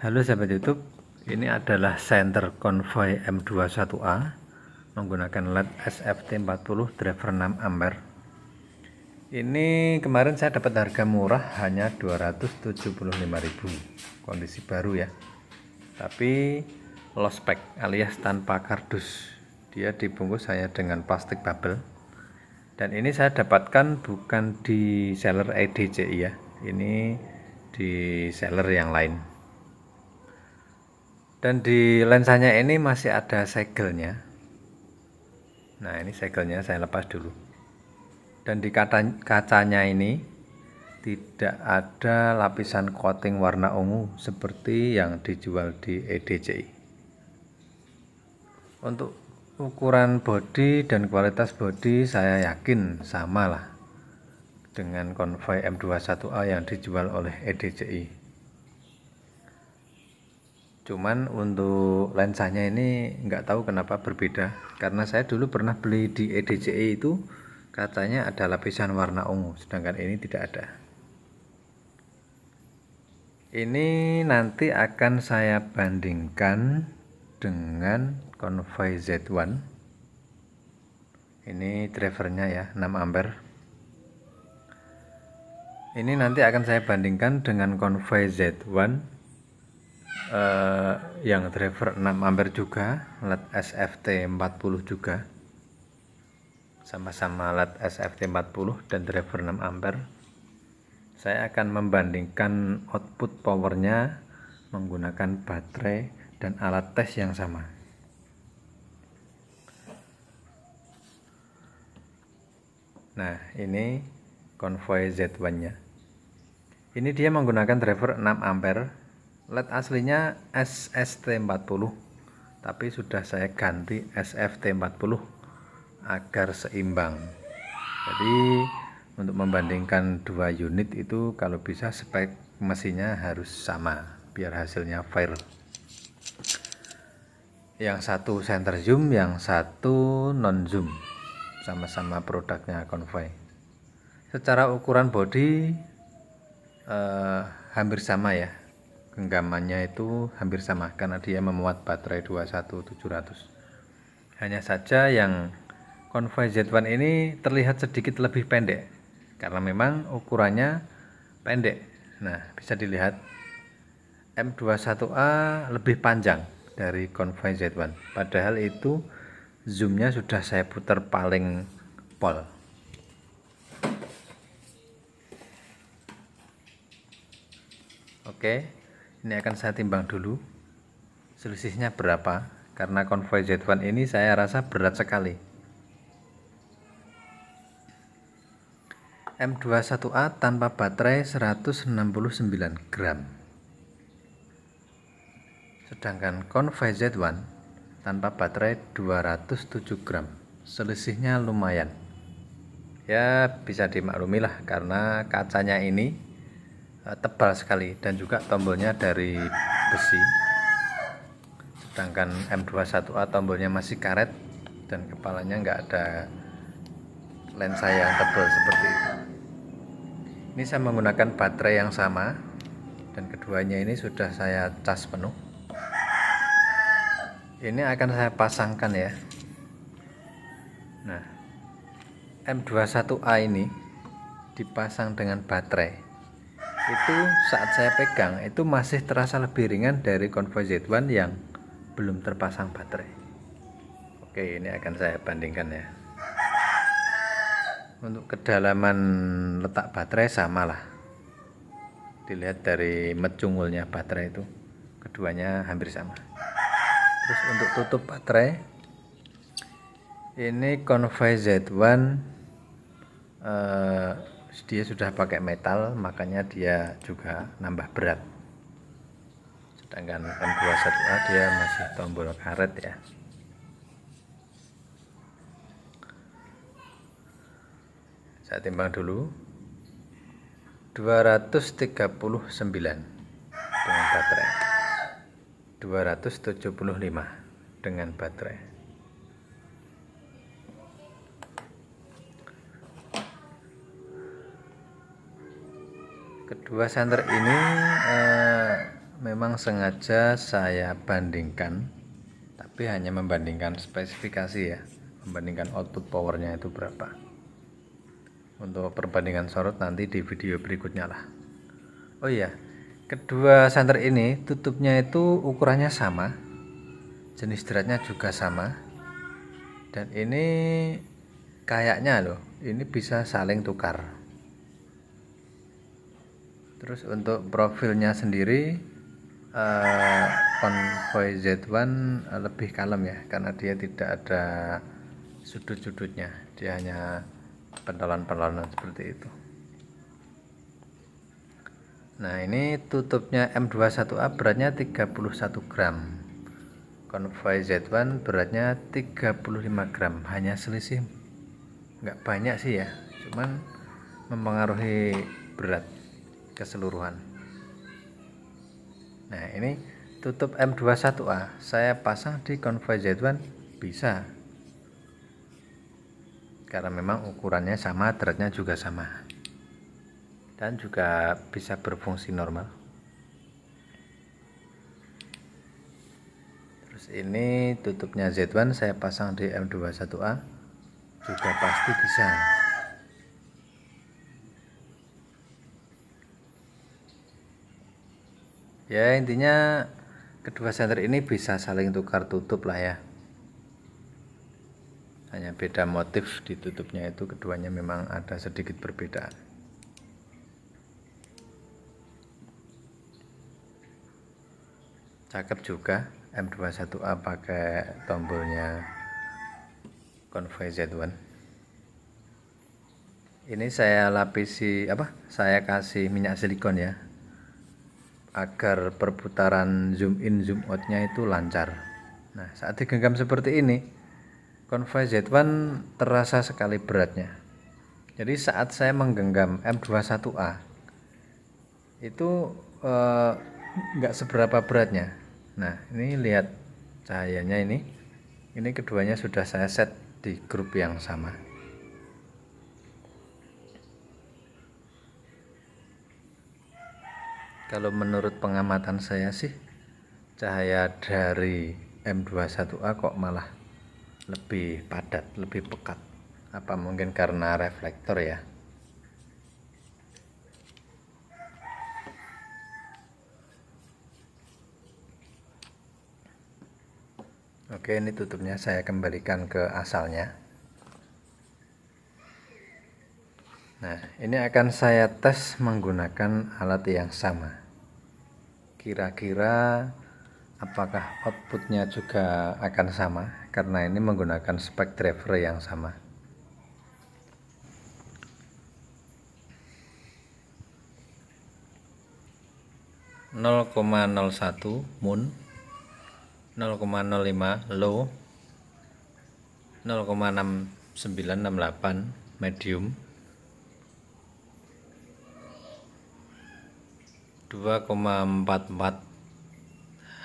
Halo sahabat YouTube, ini adalah Center Convoy M21A menggunakan LED SFT40 driver 6 ampere. Ini kemarin saya dapat harga murah hanya 275.000, kondisi baru ya. Tapi low spec alias tanpa kardus. Dia dibungkus hanya dengan plastik bubble. Dan ini saya dapatkan bukan di seller EDCI ya. Ini di seller yang lain. Dan di lensanya ini masih ada segelnya. Nah, ini segelnya saya lepas dulu. Dan di kacanya ini tidak ada lapisan coating warna ungu seperti yang dijual di EDCI. Untuk ukuran bodi dan kualitas bodi saya yakin sama lah dengan Convoy M21A yang dijual oleh EDCI. Cuman untuk lensanya ini nggak tahu kenapa berbeda, karena saya dulu pernah beli di EDCI itu kacanya ada lapisan warna ungu, sedangkan ini tidak ada. Ini nanti akan saya bandingkan dengan Convoy Z1. Ini drivernya ya, 6 ampere. Ini nanti akan saya bandingkan dengan Convoy Z1 yang driver 6 ampere juga, LED SFT40 juga, sama-sama LED SFT40 dan driver 6 ampere. Saya akan membandingkan output powernya menggunakan baterai dan alat tes yang sama. Nah, ini Convoy Z1 nya. Ini dia menggunakan driver 6 ampere. LED aslinya SST40, tapi sudah saya ganti SFT40 agar seimbang. Jadi untuk membandingkan dua unit itu kalau bisa spek mesinnya harus sama biar hasilnya fair. Yang satu center zoom, yang satu non zoom, sama-sama produknya Convoy. Secara ukuran bodi hampir sama ya. Genggamannya itu hampir sama karena dia memuat baterai 21700. Hanya saja yang Convoy Z1 ini terlihat sedikit lebih pendek karena memang ukurannya pendek. Nah, bisa dilihat M21A lebih panjang dari Convoy Z1, padahal itu zoomnya sudah saya putar paling pol. Oke, ini akan saya timbang dulu selisihnya berapa, karena Convoy Z1 ini saya rasa berat sekali. M21A tanpa baterai 169 gram, sedangkan Convoy Z1 tanpa baterai 207 gram. Selisihnya lumayan ya, bisa dimaklumi lah karena kacanya ini tebal sekali dan juga tombolnya dari besi, sedangkan M21A tombolnya masih karet dan kepalanya nggak ada lensa yang tebal seperti itu. Ini saya menggunakan baterai yang sama dan keduanya ini sudah saya cas penuh. Ini akan saya pasangkan ya. Nah, M21A ini dipasang dengan baterai itu saat saya pegang itu masih terasa lebih ringan dari Convoy Z1 yang belum terpasang baterai. Oke, ini akan saya bandingkan ya. Untuk kedalaman letak baterai samalah, dilihat dari mecungulnya baterai itu, keduanya hampir sama. Terus untuk tutup baterai, ini Convoy Z1 dia sudah pakai metal, makanya dia juga nambah berat, sedangkan M21A dia masih tombol karet ya. Saya timbang dulu 239 dengan baterai, 275 dengan baterai. Kedua senter ini memang sengaja saya bandingkan, tapi hanya membandingkan spesifikasi ya, membandingkan output powernya itu berapa. Untuk perbandingan sorot nanti di video berikutnya lah. Oh iya, kedua senter ini tutupnya itu ukurannya sama, jenis dratnya juga sama, dan ini kayaknya loh, ini bisa saling tukar. Terus untuk profilnya sendiri Convoy Z1 lebih kalem ya, karena dia tidak ada sudut-sudutnya, dia hanya pentolan-pentolan seperti itu. Nah, ini tutupnya M21A beratnya 31 gram, Convoy Z1 beratnya 35 gram, hanya selisih nggak banyak sih ya, cuman mempengaruhi berat keseluruhan. Nah, ini tutup M21A saya pasang di Convoy Z1 bisa, karena memang ukurannya sama, dratnya juga sama, dan juga bisa berfungsi normal. Terus ini tutupnya Z1 saya pasang di M21A juga pasti bisa. Ya, intinya kedua senter ini bisa saling tukar tutup lah ya, hanya beda motif di tutupnya, itu keduanya memang ada sedikit perbedaan. Cakep juga M21A pakai tombolnya Convoy Z1. Ini saya lapisi saya kasih minyak silikon ya, agar perputaran zoom in zoom out nya itu lancar. Nah, saat digenggam seperti ini Convoy Z1 terasa sekali beratnya. Jadi saat saya menggenggam M21A itu nggak seberapa beratnya. Nah, ini lihat cahayanya, ini keduanya sudah saya set di grup yang sama. Kalau menurut pengamatan saya sih, cahaya dari M21A kok malah lebih padat, lebih pekat. Apa mungkin karena reflektor ya? Oke, ini tutupnya saya kembalikan ke asalnya. Nah, ini akan saya tes menggunakan alat yang sama. Kira-kira apakah outputnya juga akan sama, karena ini menggunakan spek driver yang sama. Nol koma 01 mun, 0,05 low, 0,6968 medium, 2,44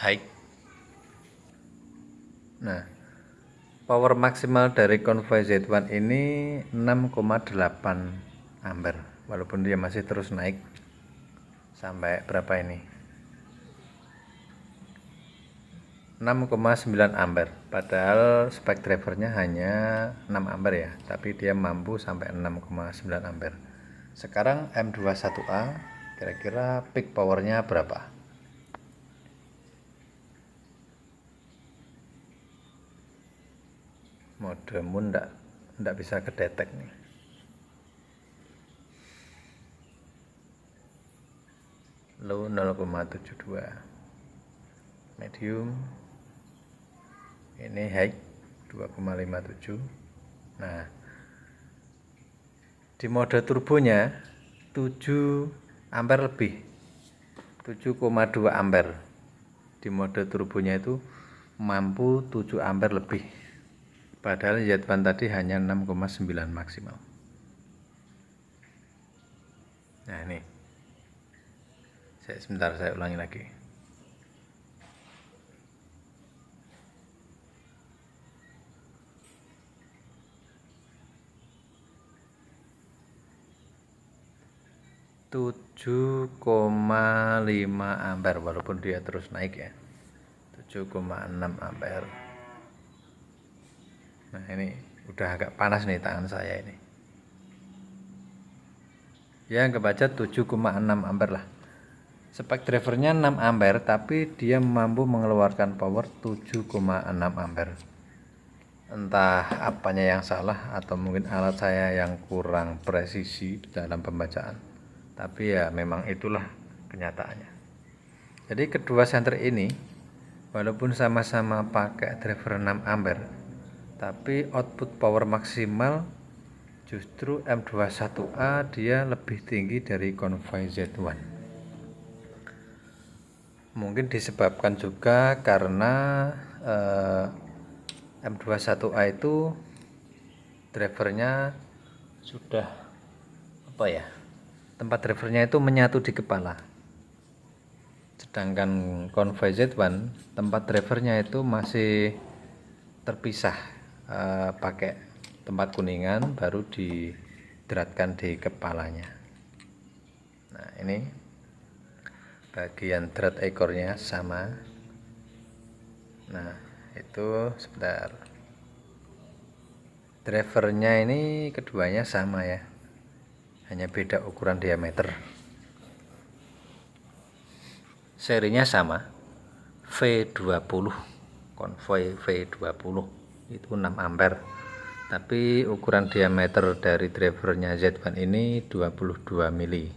high. Nah, power maksimal dari Convoy Z1 ini 6,8 ampere, walaupun dia masih terus naik sampai berapa ini, 6,9 ampere, padahal spek drivernya hanya 6 ampere ya, tapi dia mampu sampai 6,9 ampere. Sekarang M21A kira-kira peak powernya berapa? Modemu ndak bisa kedetek nih. Low 0,72, medium, ini high 2,57. Nah, di mode turbonya 7 ampere lebih, 7,2 ampere. Di mode turbonya itu mampu 7 ampere lebih, padahal Z1 tadi hanya 6,9 maksimal. Nah, ini sebentar saya ulangi lagi. 7,5 ampere, walaupun dia terus naik ya, 7,6 ampere. Nah ini udah agak panas nih tangan saya ini ya, anggap aja 7,6 ampere lah. Spek drivernya 6 ampere, tapi dia mampu mengeluarkan power 7,6 ampere. Entah apanya yang salah, atau mungkin alat saya yang kurang presisi dalam pembacaan, tapi ya memang itulah kenyataannya. Jadi kedua senter ini walaupun sama-sama pakai driver 6 ampere, tapi output power maksimal justru M21A dia lebih tinggi dari Convoy Z1. Mungkin disebabkan juga karena M21A itu drivernya sudah tempat drivernya itu menyatu di kepala, sedangkan Convoy Z1 tempat drivernya itu masih terpisah, pakai tempat kuningan baru dideratkan di kepalanya. Nah ini bagian drat ekornya sama. Nah itu sebentar, drivernya ini keduanya sama ya, hanya beda ukuran diameter. Serinya sama, V20, Convoy V20 itu 6 ampere, tapi ukuran diameter dari drivernya Z1 ini 22 mili.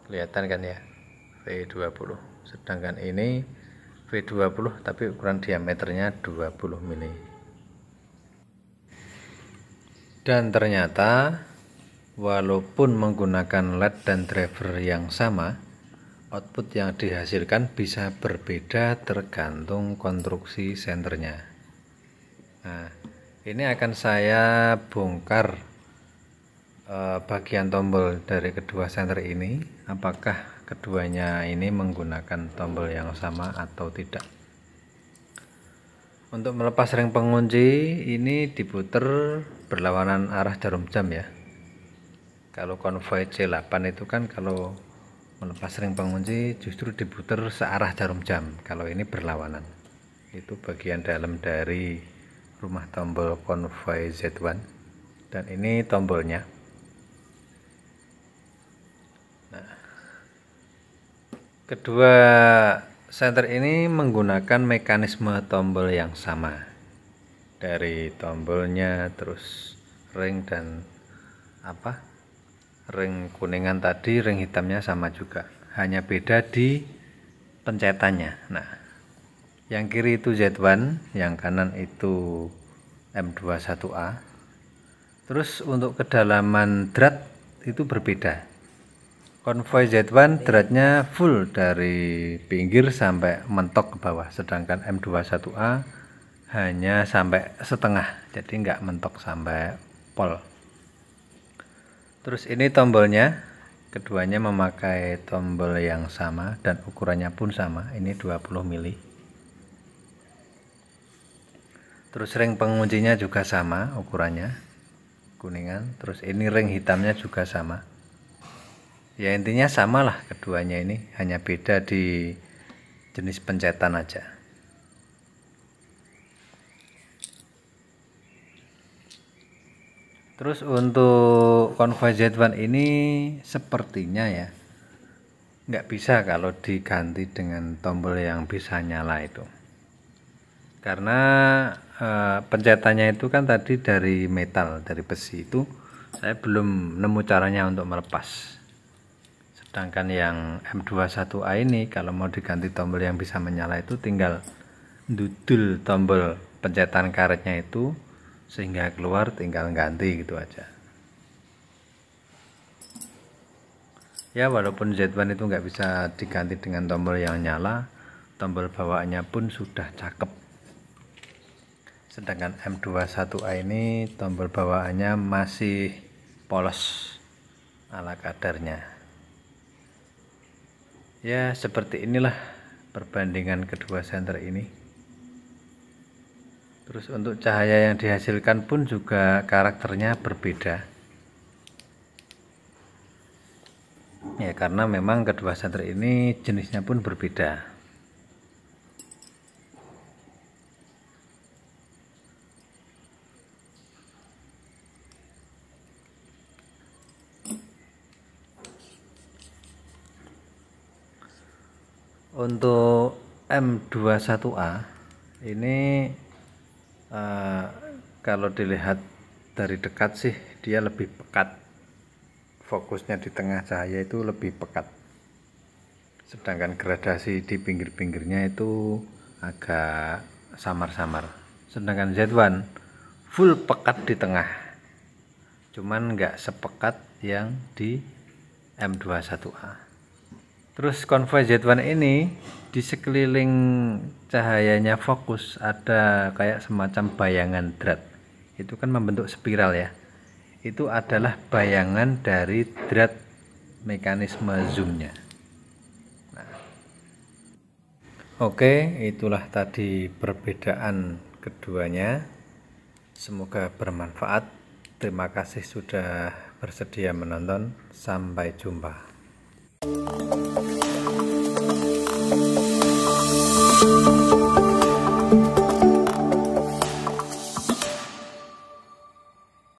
Kelihatan kan ya, V20, sedangkan ini V20 tapi ukuran diameternya 20 mili. Dan ternyata walaupun menggunakan LED dan driver yang sama, output yang dihasilkan bisa berbeda tergantung konstruksi senternya. Nah ini akan saya bongkar bagian tombol dari kedua senter ini, apakah keduanya ini menggunakan tombol yang sama atau tidak. Untuk melepas ring pengunci ini diputer berlawanan arah jarum jam ya. Kalau Convoy C8 itu kan kalau melepas ring pengunci justru diputer searah jarum jam, kalau ini berlawanan. Itu bagian dalam dari rumah tombol Convoy Z1, dan ini tombolnya. Nah, kedua senter ini menggunakan mekanisme tombol yang sama, dari tombolnya, terus ring dan ring kuningan tadi, ring hitamnya sama juga, hanya beda di pencetannya. Nah yang kiri itu Z1, yang kanan itu M21A. Terus untuk kedalaman drat itu berbeda. Convoy Z1 dratnya full dari pinggir sampai mentok ke bawah, sedangkan M21A hanya sampai setengah, jadi nggak mentok sampai pol. Terus ini tombolnya, keduanya memakai tombol yang sama dan ukurannya pun sama, ini 20 mili. Terus ring penguncinya juga sama ukurannya, kuningan. Terus ini ring hitamnya juga sama. Ya intinya samalah keduanya ini, hanya beda di jenis pencetan aja. Terus untuk Convoy Z1 ini sepertinya ya nggak bisa kalau diganti dengan tombol yang bisa nyala itu, karena pencetannya itu kan tadi dari metal, dari besi, itu saya belum nemu caranya untuk melepas. Sedangkan yang M21A ini kalau mau diganti tombol yang bisa menyala itu tinggal dudul tombol pencetan karetnya itu sehingga keluar, tinggal ganti gitu aja ya. Walaupun Z1 itu nggak bisa diganti dengan tombol yang nyala, tombol bawaannya pun sudah cakep. Sedangkan M21A ini tombol bawaannya masih polos ala kadarnya. Ya seperti inilah perbandingan kedua senter ini. Terus untuk cahaya yang dihasilkan pun juga karakternya berbeda. Ya, karena memang kedua senter ini jenisnya pun berbeda. Untuk M21A ini kalau dilihat dari dekat sih dia lebih pekat, fokusnya di tengah cahaya itu lebih pekat, sedangkan gradasi di pinggir-pinggirnya itu agak samar-samar. Sedangkan Z1 full pekat di tengah, cuman nggak sepekat yang di M21A. Terus konvoi Z1 ini di sekeliling cahayanya fokus ada kayak semacam bayangan drat. Itu kan membentuk spiral ya. Itu adalah bayangan dari drat mekanisme zoomnya. Nah, oke, itulah tadi perbedaan keduanya. Semoga bermanfaat. Terima kasih sudah bersedia menonton. Sampai jumpa.